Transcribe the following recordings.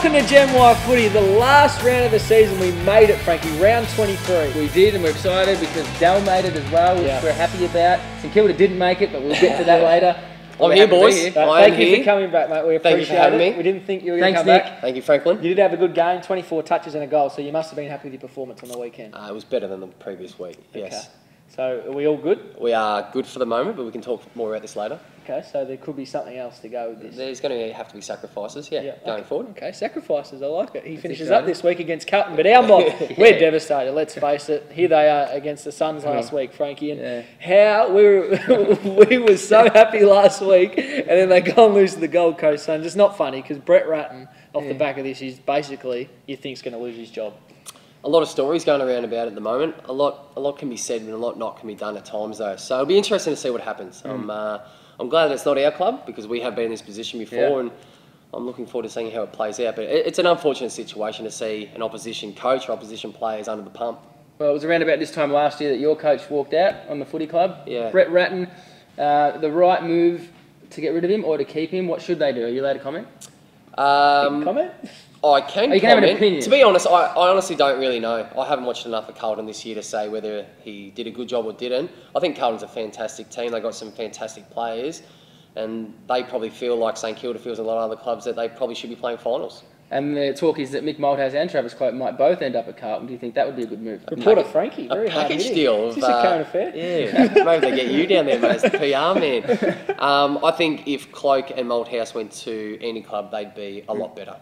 Welcome to Gen Y Footy, the last round of the season. We made it, Frankie, round 23. We did, and we're excited because Dell made it as well, which we're happy about. St Kilda didn't make it, but we'll get to that later. I'm here, boys. Thank you for coming back, mate. We appreciate you for having it. me. We didn't think you were going to come Nick. back. Thank you, Franklin. You did have a good game, 24 touches and a goal, so you must have been happy with your performance on the weekend. It was better than the previous week, yes. Okay. So are we all good? We are good for the moment, but we can talk more about this later. Okay, so there could be something else to go with this. There's going to have to be sacrifices, going forward. Okay, sacrifices, I like it. He finishes exciting. up this week against Carlton, but our mob, we're devastated, let's face it. Here they are against the Suns last week, Frankie, and how we were so happy last week, and then they go and lose to the Gold Coast Suns. It's not funny, because Brett Ratton, off the back of this, is basically, you think's going to lose his job. A lot of stories going around about it at the moment. A lot can be said, and a lot not can be done at times, though. So it'll be interesting to see what happens. I'm glad that it's not our club, because we have been in this position before, and I'm looking forward to seeing how it plays out. But it's an unfortunate situation to see an opposition coach or opposition players under the pump. Well, it was around about this time last year that your coach walked out on the footy club. Yeah. Brett Ratton, the right move to get rid of him or to keep him, what should they do? Are you allowed to comment? Comment? I can you can have an opinion. To be honest, I honestly don't really know. I haven't watched enough of Carlton this year to say whether he did a good job or didn't. I think Carlton's a fantastic team. They've got some fantastic players, and they probably feel like St Kilda feels a lot of other clubs that they probably should be playing finals. And the talk is that Mick Malthouse and Travis Cloke might both end up at Carlton. Do you think that would be a good move? Reporter Frankie, very A hard package hitting. deal. Is this a current affair? Yeah, maybe they get you down there, mate, as the PR man. I think if Cloke and Malthouse went to any club, they'd be a lot better.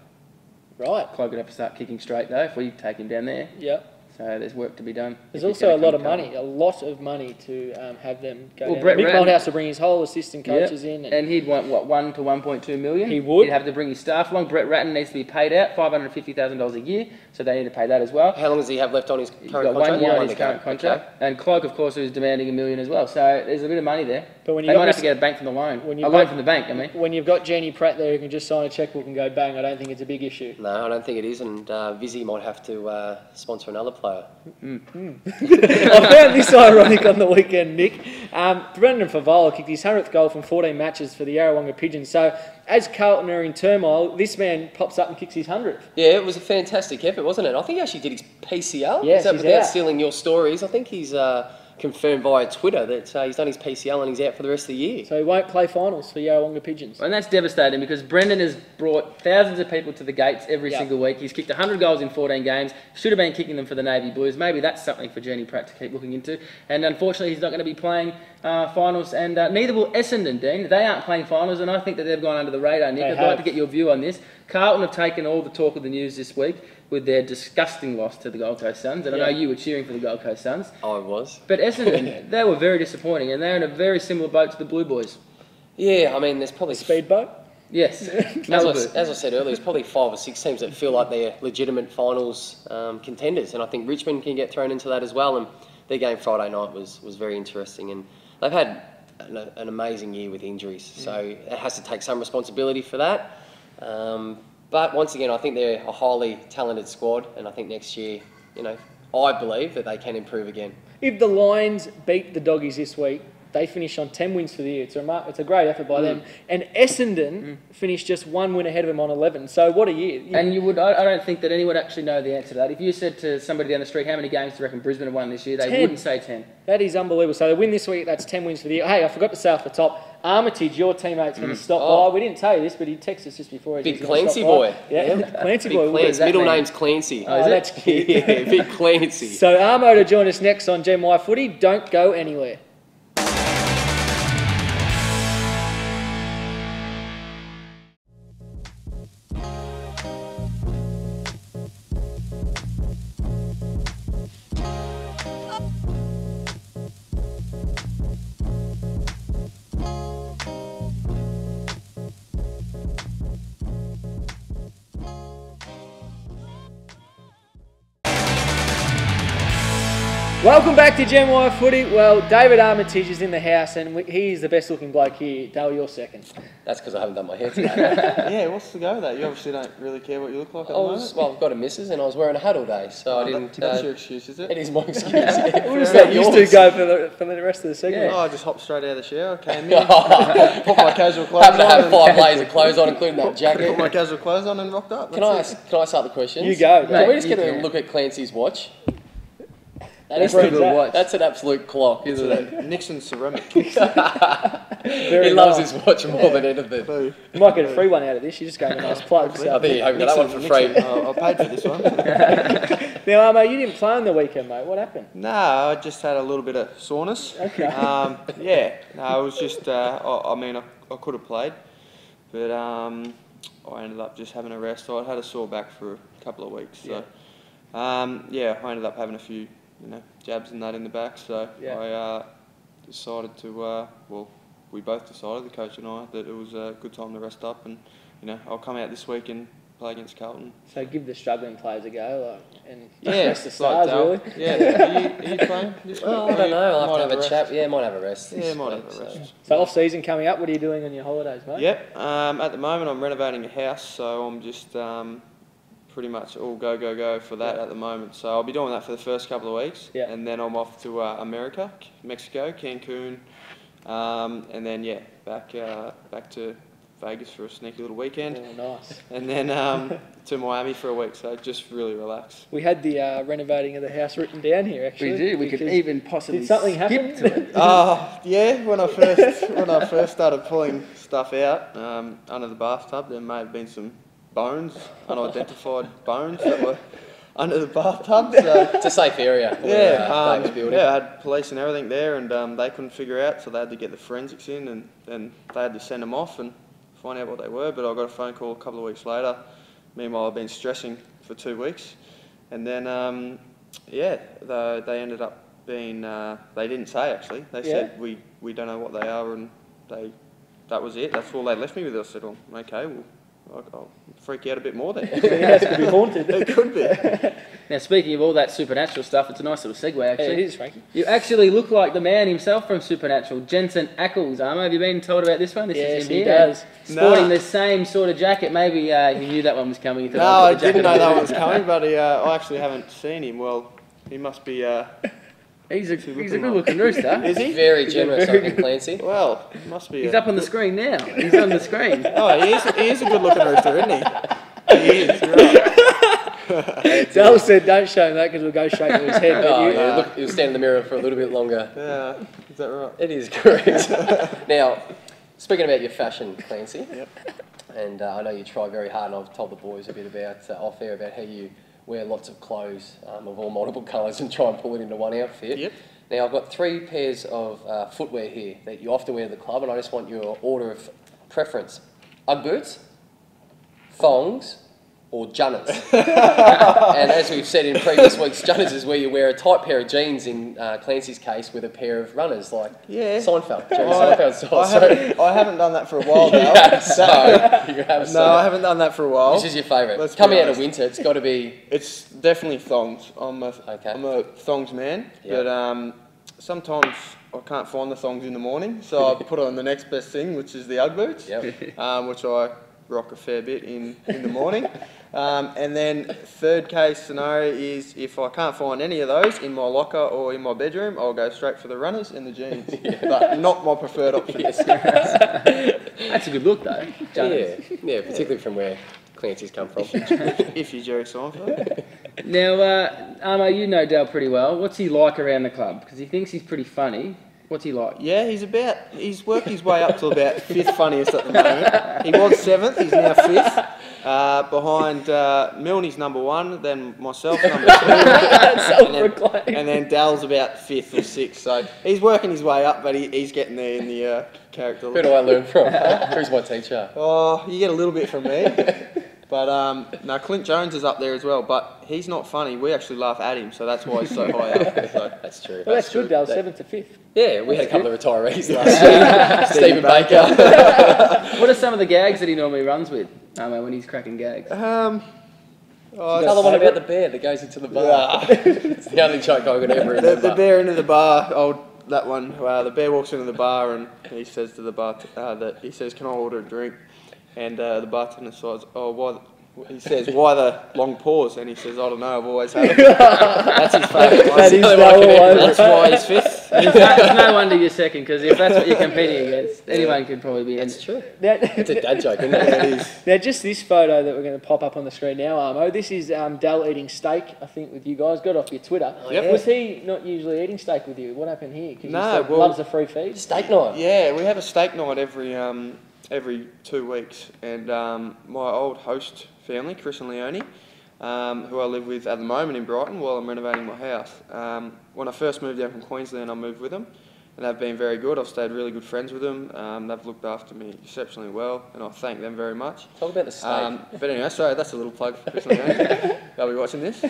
Right. Cloke would have to start kicking straight, though, if we take him down there. Yep. So there's work to be done. There's also a lot of money to have them go down. Brett Mick Ratton Malthouse to bring his whole assistant coaches in. And he'd want, what, 1 to 1.2 million? He would. He'd have to bring his staff along. Brett Ratton needs to be paid out, $550,000 a year, so they need to pay that as well. How long does he have left on his He's current got contract? 1 year on his current contract. Okay. And Cloke, of course, who's demanding $1 million as well. So there's a bit of money there. But when you they got might have this- to get a bank from the loan. when A you've loan got- from the bank, I mean. When you've got Jenny Pratt there who can just sign a checkbook and go bang, I don't think it's a big issue. No, I don't think it is, and Vizzy might have to sponsor another player. I found this ironic on the weekend, Nick. Brendan Favola kicked his 100th goal from 14 matches for the Yarrawonga Pigeons. So, as Carlton are in turmoil, this man pops up and kicks his 100th. Yeah, it was a fantastic effort, wasn't it? I think he actually did his PCL. Yes, Is that he's without out. stealing your stories? I think he's confirmed via Twitter that he's done his PCL and he's out for the rest of the year. So he won't play finals for Yarrawonga Pigeons. And that's devastating because Brendan has brought thousands of people to the gates every single week. He's kicked 100 goals in 14 games. Should have been kicking them for the Navy Blues. Maybe that's something for Jenny Pratt to keep looking into. And unfortunately, he's not going to be playing finals. And neither will Essendon, Dean. They aren't playing finals, and I think that they've gone under the radar, Nick. I'd like to get your view on this. Carlton have taken all the talk of the news this week with their disgusting loss to the Gold Coast Suns. And I know you were cheering for the Gold Coast Suns. I was. But Essendon, they were very disappointing, and they're in a very similar boat to the Blue Boys. Yeah, I mean, there's probably... Speedboat? Yes. As I said earlier, there's probably 5 or 6 teams that feel like they're legitimate finals contenders, and I think Richmond can get thrown into that as well. And their game Friday night was very interesting, and they've had an amazing year with injuries, so it has to take some responsibility for that. But once again, I think they're a highly talented squad, and I think next year, I believe that they can improve again. If the Lions beat the Doggies this week, they finish on 10 wins for the year. It's a great effort by them. And Essendon finished just 1 win ahead of them on 11. So what a year. And I don't think that anyone would actually know the answer to that. If you said to somebody down the street, how many games do you reckon Brisbane have won this year, they 10. wouldn't say 10. That is unbelievable. So they win this week, that's 10 wins for the year. Hey, I forgot to say off the top, Armitage, your teammate's going to stop by. We didn't tell you this, but he texted us just before. Big Clancy boy. Yeah, Clancy Big boy. Clancy. Middle mean? name's Clancy. Oh, that's cute. Yeah, Big Clancy. So Armo to join us next on Gen Y Footy. Don't go anywhere. Welcome back to Gen Y Footy. Well, David Armitage is in the house and he's the best looking bloke here. Dale, you're second. That's because I haven't done my hair today. Yeah, what's the go with that? You obviously don't really care what you look like at the moment. Well, I've got a missus and I was wearing a hat all day, so I didn't... That's your excuse, is it? It is my excuse. Yeah. What does that used to go for the rest of the segment? Yeah. Oh, I just hopped straight out of the shower, came in, put my casual clothes on. Happened to have 5 layers of clothes on, including that jacket. Put my casual clothes on and rocked up. Can I start the questions? You go. Can we just get a look at Clancy's watch? That is a good watch. That's an absolute clock, isn't it? Nixon ceramic. He loves his watch more than anything. You might get a free one out of this. You just go in a nice plug. So. I think you hope you got that one for free. I paid for this one. Now, mate, you didn't play on the weekend, mate. What happened? No, I just had a little bit of soreness. Okay. Yeah, no, it was just, I could have played, but I ended up just having a rest. So I had a sore back for a couple of weeks. So, I ended up having a few, jabs and that in the back. So I decided to, we both decided, the coach and I, that it was a good time to rest up, and I'll come out this week and play against Carlton. So give the struggling players a go, and yeah, rest the stars, really. Yeah, are you playing this week? Well, I don't know. I'll have to have a chat. Yeah, might have a rest. Yeah, might have a rest. So off season coming up. What are you doing on your holidays, mate? Yep. At the moment, I'm renovating a house, so I'm just pretty much all go for that at the moment. So I'll be doing that for the first couple of weeks, and then I'm off to America, Mexico, Cancun, and then back to Vegas for a sneaky little weekend. Oh, nice. And then to Miami for a week, so just really relax. We had the renovating of the house written down here, actually. We did. We could even possibly did something skip happen? to it. Yeah. When I first started pulling stuff out under the bathtub, there may have been some bones, unidentified bones that were under the bathtub. So. It's a safe area. I had police and everything there, and they couldn't figure out, so they had to get the forensics in, and then they had to send them off and find out what they were. But I got a phone call a couple of weeks later. Meanwhile, I've been stressing for 2 weeks, and then they ended up being. They didn't say actually. They said we don't know what they are, and that was it. That's all they left me with. I said, "Oh, okay, well, I'll freak out a bit more then." It could be haunted. It could be. Now, speaking of all that supernatural stuff, it's a nice little segue, actually. It is, Frankie. You actually look like the man himself from Supernatural, Jensen Ackles. Have you been told about this one? Yes, is he does. Sporting the same sort of jacket. Maybe you knew that one was coming. No, I didn't know that one was coming, but I actually haven't seen him. Well, he must be... He's a good-looking rooster. Is he? Very generous, I think, Clancy. Well, he must be... He's up on the screen now. He's on the screen. Oh, he is a good-looking rooster, isn't he? He is, you're right. Dale said don't show him that because we'll go straight to his head. Look, he'll stand in the mirror for a little bit longer. Yeah, is that right? It is correct. Now, speaking about your fashion, Clancy, and I know you try very hard, and I've told the boys a bit about off air about how you wear lots of clothes of all multiple colours and try and pull it into one outfit. Yep. Now, I've got 3 pairs of footwear here that you often wear to the club, and I just want your order of preference. Ugg boots, thongs, or junners. And as we've said in previous weeks, junners is where you wear a tight pair of jeans, in Clancy's case, with a pair of runners, like Seinfeld. Seinfeld style. I haven't done that for a while now. I haven't done that for a while. Which is your favourite? Coming out of winter, it's got to be... It's definitely thongs. I'm a thongs man, but sometimes I can't find the thongs in the morning, so I put on the next best thing, which is the Ugg boots, which I rock a fair bit in the morning. And then third case scenario is if I can't find any of those in my locker or in my bedroom, I'll go straight for the runners and the jeans. But not my preferred option. That's a good look though. Yeah, particularly from where Clancy's come from. If you're Jerry Seinfeld. Now, Armo, you know Dale pretty well. What's he like around the club? Because he thinks he's pretty funny. What's he like? Yeah, he's worked his way up to about 5th funniest at the moment. He was 7th, he's now 5th. Behind Milne's number 1, then myself number 2. and then Dale's about 5th or 6th. So he's working his way up, but he's getting there in the character. Who do I learn from? Who's my teacher? Oh, you get a little bit from me. But no, Clint Jones is up there as well, but he's not funny. We actually laugh at him, so that's why he's so high up. So. That's true. Well, that's good, Dale. 7th to 5th. Yeah, we had a couple of retirees last year. Stephen Baker. What are some of the gags that he normally runs with, when he's cracking gags? I Tell the one about the bear that goes into the bar. It's the only joke I could ever remember. The bear into the bar, that one. The bear walks into the bar and he says to the he says, "Can I order a drink?" And the bartender says, "Oh, why?" He says, "Why the long pause?" And he says, "I don't know. I've always had it." That's his favourite. That's why he's fifth. It's no wonder you're second, because if that's what you're competing against, anyone could probably be in. That's true. Now, it's a dad joke, isn't it? It is. Now, just this photo that we're going to pop up on the screen now, Armo. This is Dal eating steak, I think, with you guys. Got off your Twitter. Yep. Was he not usually eating steak with you? What happened here? Because No, loves a free feed. Steak night. Yeah, we have a steak night every 2 weeks, and my old host family, Chris and Leonie, who I live with at the moment in Brighton while I'm renovating my house. When I first moved down from Queensland, I moved with them, and they've been very good. I've stayed really good friends with them. They've looked after me exceptionally well, and I thank them very much. Talk about the steak. But anyway, sorry, that's a little plug for Chris and Leonie. They'll be watching this.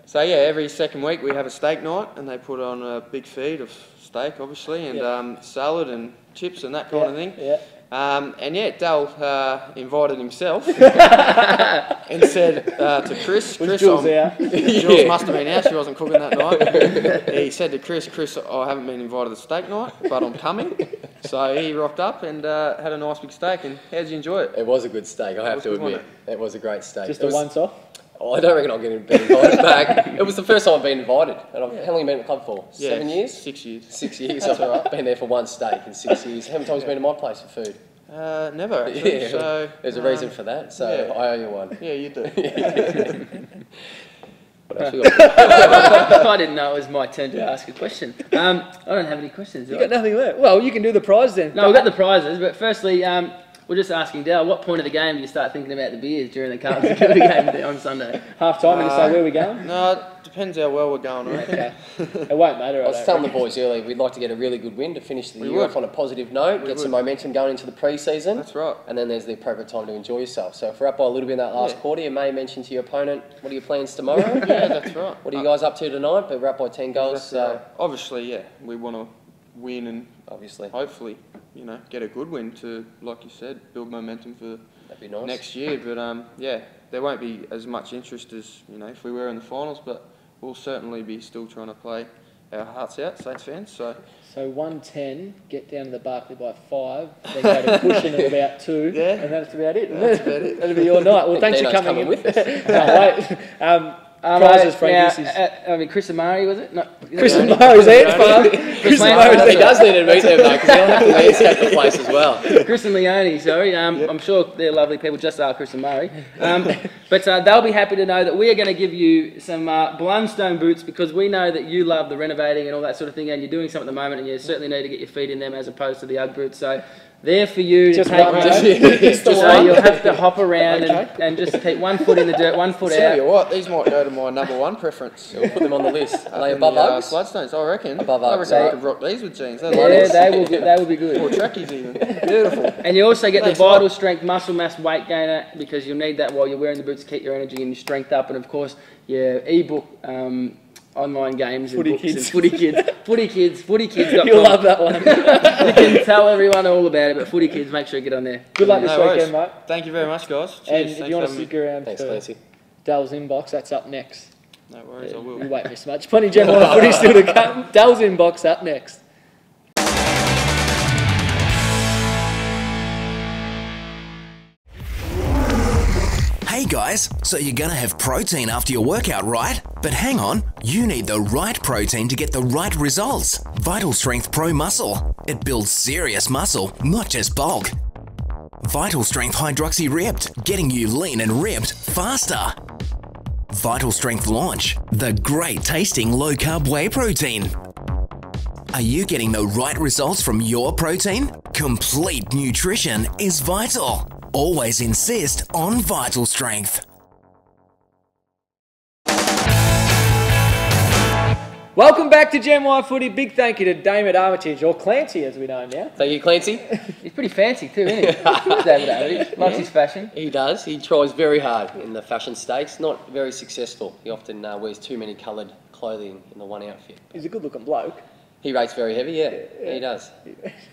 So yeah, every second week we have a steak night, and they put on a big feed of steak, obviously, and salad and chips and that kind of thing. Yeah. And yeah, Dal invited himself and said to Chris, Jules out? Jules must have been out, she wasn't cooking that night. He said to Chris, I haven't been invited to the steak night, but I'm coming. So he rocked up and had a nice big steak. And how did you enjoy it? It was a good steak, I have to admit. It was a great steak. Just a once off? Oh, I don't reckon I'll get invited back. It was the first time I've been invited. And I've how long have you been at the club for? 7 years? 6 years. 6 years. I've been there for one steak in 6 years. How many times have you been to my place for food? Never actually. Yeah, so there's a reason for that, so yeah. I owe you one. Yeah, you do. What else we got? I didn't know it was my turn to ask a question. I don't have any questions. You got nothing left. Well, you can do the prize then. No, we've got the prizes, but firstly, we're just asking Dal, what point of the game do you start thinking about the beers during the Carlton Footy game on Sunday? Half time and say where we going? No, it depends how well we're going, I reckon. Okay. It won't matter. I was telling the boys earlier, we'd like to get a really good win to finish the year off on a positive note, get some momentum going into the pre-season. That's right. And then there's the appropriate time to enjoy yourself. So if we're up by a little bit in that last quarter, you may mention to your opponent, what are your plans tomorrow? Yeah, that's right. What are you guys up to tonight? But we're up by 10 goals, so... Obviously, yeah, we want to win and obviously, hopefully, get a good win to, like you said, build momentum for that'd be nice. next year. But yeah, there won't be as much interest as if we were in the finals, but we'll certainly be still trying to play our hearts out, Saints fans. So 110, get down to the Barclay by 5, then go to pushing at about 2, Yeah. and that's about it. That's about it. That'll be your night. Well, thanks for Dino's coming in. with us. No, wait. Prizes, Frankie. Chris Amari, was it? No, Chris Amari's Farm. Chris Amari's He does need to meet them though, because he'll have to landscape the place as well. Chris and Leonie, sorry. I'm sure they're lovely people, just are Chris and Murray. But they'll be happy to know that we are going to give you some Blundstone boots, because we know that you love the renovating and all that sort of thing, and you're doing something at the moment, and you certainly need to get your feet in them as opposed to the Ugg boots. So they're for you to take around. So you'll have to hop around and just keep 1 foot in the dirt, 1 foot tell out. you what, these might go to my number 1 preference. We'll put them on the list. Are they above Uggs? Bloodstones, I reckon. Above I Uggs, reckon I could rock these with jeans. They're Yeah, nice. they will be good. Or trackies even. Beautiful. And you also get Thanks the a lot. vital strength, muscle mass, weight gainer, because you'll need that while you're wearing the boots to keep your energy and your strength up. And of course, your ebook, online games, and Footy books Kids. and Footy Kids. You'll love that one. You can tell everyone all about it, but Footy Kids, make sure you get on there. Good luck this No worries. weekend, mate. Thank you very much, guys. Cheers. And if Thanks you want for to having stick around Thanks, for Clancy. Dale's inbox, that's up next. me. No worries, I will. You won't miss much. Plenty of general footy still to come. Dale's inbox up next. Hey guys, so you're gonna have protein after your workout, right? But hang on, you need the right protein to get the right results. Vital Strength Pro Muscle. It builds serious muscle, not just bulk. Vital Strength Hydroxy Ripped, getting you lean and ripped faster. Vital Strength Launch, the great tasting low carb whey protein. Are you getting the right results from your protein? Complete nutrition is vital. Always insist on Vital Strength. Welcome back to Gen Y Footy. Big thank you to David Armitage, or Clancy as we know him now. Thank you, Clancy. He's pretty fancy too, isn't he? David Armitage. Likes his fashion. He does. He tries very hard in the fashion stakes. Not very successful. He often wears too many coloured clothing in the one outfit. He's a good looking bloke. He rates very heavy, yeah. He does.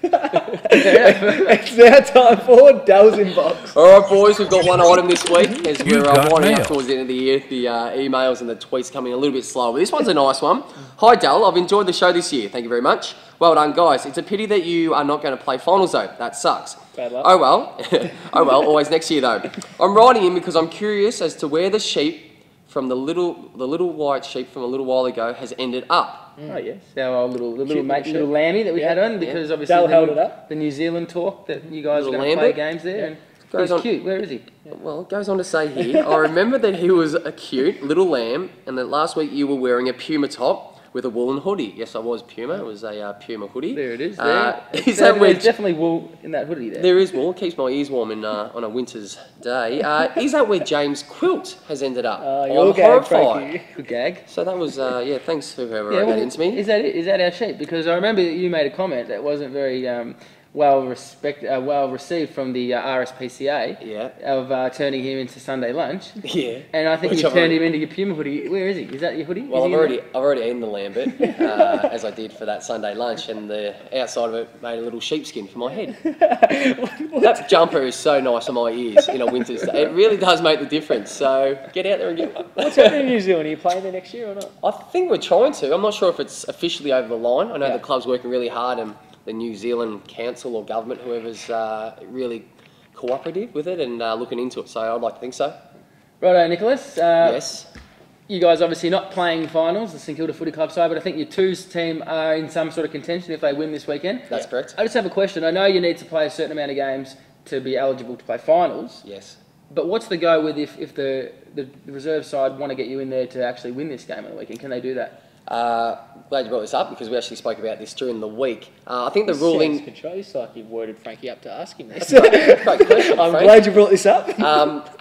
It's now time for Dell's Inbox. All right, boys, we've got one item this week as we're got winding mail. up towards the end of the year. The emails and the tweets coming a little bit slow, but this one's a nice one. Hi, Dell. I've enjoyed the show this year. Thank you very much. Well done, guys. It's a pity that you are not going to play finals, though. That sucks. Bad luck. Oh, well. Oh, well. Always next year, though. I'm writing in because I'm curious as to where the sheep from the little white sheep from a little while ago has ended up. Oh yes, our old little mate, sheep. little lammy that we had on, because obviously Dale held it up. the New Zealand tour that you guys are Little going to play Lambert. games there. And Goes he's on- cute. Where is he? Well, it goes on to say here, I remember that he was a cute little lamb and that last week you were wearing a Puma top with a woolen hoodie. Yes, I was Puma. It was a Puma hoodie. There it is. Is that where There's definitely wool in that hoodie there. There is wool. It keeps my ears warm on a winter's day. Is that where James Quilt has ended up? You're I'm gag, horrified. Frankie. Good gag. So that was, thanks to whoever Yeah, wrote well, that into me. Is that it? Is that our sheep? Because I remember that you made a comment that wasn't very well received from the RSPCA. Yeah. Of turning him into Sunday lunch. Yeah. And I think Which you I've turned already- him into your Puma hoodie. Where is he? Is that your hoodie? Well, Is he I've already eaten the lambert, as I did for that Sunday lunch, and the outside of it made a little sheepskin for my head. That jumper is so nice on my ears in a winter's day. It really does make the difference. So get out there and get one. What's happening in New Zealand? Are you playing there next year or not? I think we're trying to. I'm not sure if it's officially over the line. I know Yeah. the club's working really hard, and the New Zealand council or government, whoever's really cooperative with it and looking into it. So I'd like to think so. Righto, Nicholas. Yes. You guys obviously not playing finals, the St Kilda Footy Club side, but I think your twos team are in some sort of contention if they win this weekend. That's correct. I just have a question. I know you need to play a certain amount of games to be eligible to play finals, Yes. but what's the go with if the reserve side want to get you in there to actually win this game on the weekend? Can they do that? Glad you brought this up because we actually spoke about this during the week. I think the Sounds ruling... control. It's like you've worded Frankie up to ask him this. Great question, I'm Frank. glad you brought this up.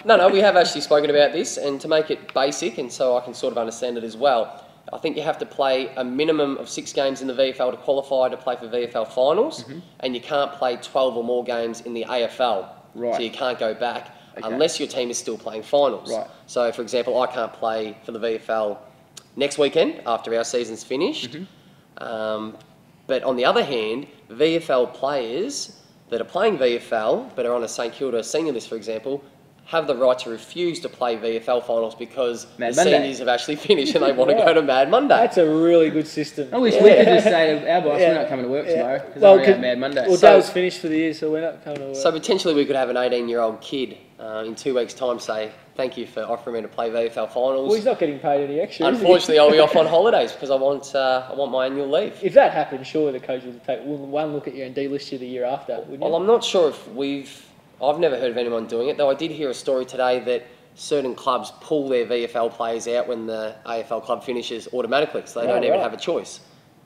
No, we have actually spoken about this, and to make it basic, and so I can sort of understand it as well, I think you have to play a minimum of 6 games in the VFL to qualify to play for VFL finals, and you can't play 12 or more games in the AFL. Right. So you can't go back Okay. unless your team is still playing finals. Right. So, for example, I can't play for the VFL next weekend after our season's finished. But on the other hand, VFL players that are playing VFL but are on a St Kilda senior list, for example, have the right to refuse to play VFL finals because Mad the Monday. seniors have actually finished and they want to go to Mad Monday. That's a really good system. I wish we could just say to our boss, we're not coming to work tomorrow because Well, we're Mad Monday. Well, So- Dale's finished for the year, so we're not coming to work. So potentially we could have an 18-year-old kid in 2 weeks' time say, thank you for offering me to play VFL finals. well, he's not getting paid any extra. is he? Unfortunately, I'll be off on holidays because I want my annual leave. If that happens, surely the coach will take one look at you and delist you the year after, wouldn't Well, you? I'm not sure if I've never heard of anyone doing it, though I did hear a story today that certain clubs pull their VFL players out when the AFL club finishes automatically, so they Oh, don't even right. have a choice.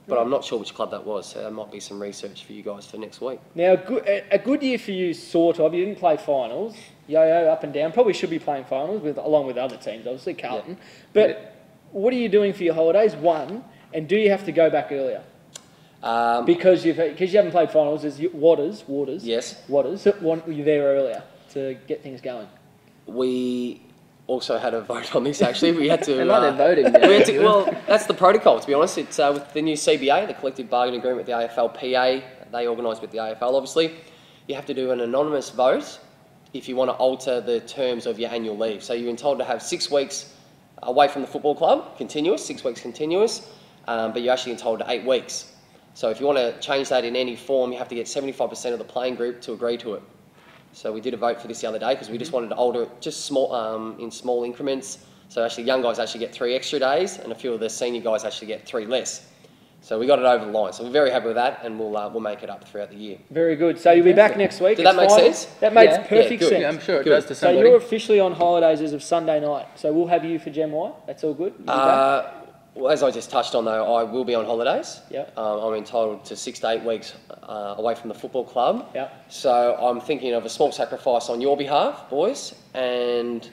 But I'm not sure which club that was, so that might be some research for you guys for next week. Now, a good year for you, sort of. You didn't play finals. Yo-yo, up and down. Probably should be playing finals along with other teams, obviously, Carlton. But what are you doing for your holidays? One, and do you have to go back earlier? Because you haven't played finals, there's Waters, Yes. want you there earlier to get things going. We also had a vote on this, actually. We had to... They like their voting. we had to, well, that's the protocol, to be honest. It's with the new CBA, the collective bargaining agreement with the AFLPA. They organise with the AFL, obviously. You have to do an anonymous vote if you want to alter the terms of your annual leave. So you're entitled to have 6 weeks away from the football club, continuous, 6 weeks continuous, but you're actually entitled to 8 weeks. So if you want to change that in any form, you have to get 75% of the playing group to agree to it. So we did a vote for this the other day because we just wanted to alter it just small, in small increments. So actually young guys actually get 3 extra days and a few of the senior guys actually get 3 less. So we got it over the line. So we're very happy with that and we'll make it up throughout the year. Very good. So you'll be back next week. Did that It's make finals. sense? That makes Yeah. perfect Yeah, good. sense. Yeah, I'm sure it Good. does to So somebody. you're officially on holidays as of Sunday night. So we'll have you for Gem Y. That's all good? You'll be back? Well, as I just touched on though, I will be on holidays. Yep. I'm entitled to 6 to 8 weeks away from the football club. Yep. So I'm thinking of a small sacrifice on your behalf, boys, and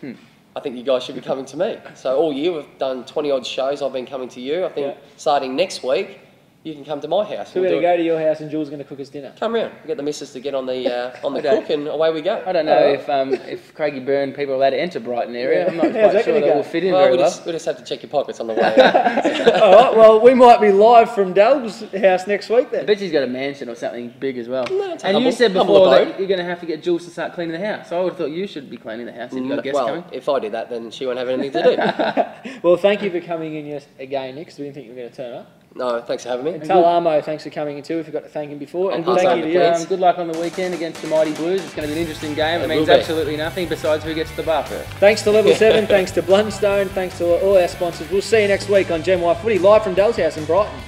I think you guys should be coming to me. So all year we've done 20 odd shows. I've been coming to you. I think Yeah. starting next week, you can come to my house. So we're going to go to your house and Jules going to cook us dinner. Come round. We get the missus to get on the cook and away we go. I don't know if Craigie Byrne people are allowed to enter Brighton area. I'm not quite sure that will fit in very well. We'll just have to check your pockets on the way out. All right, well, we might be live from Dal's house next week then. I bet she's got a mansion or something big as well. No, and you said before that you're going to have to get Jules to start cleaning the house. So I would have thought you should be cleaning the house if you've got guests coming. If I did that, then she won't have anything to do. Well, thank you for coming in again, Nick, because we didn't think you were going to turn up. No, thanks for having me. And tell Armo thanks for coming in too. We forgot to thank him before. And thank you to you. Good luck on the weekend against the Mighty Blues. It's going to be an interesting game. It means absolutely nothing besides who gets the bar first. Thanks to Level 7, thanks to Blundstone, thanks to all our sponsors. We'll see you next week on Gen Y Footy, live from Dell's house in Brighton.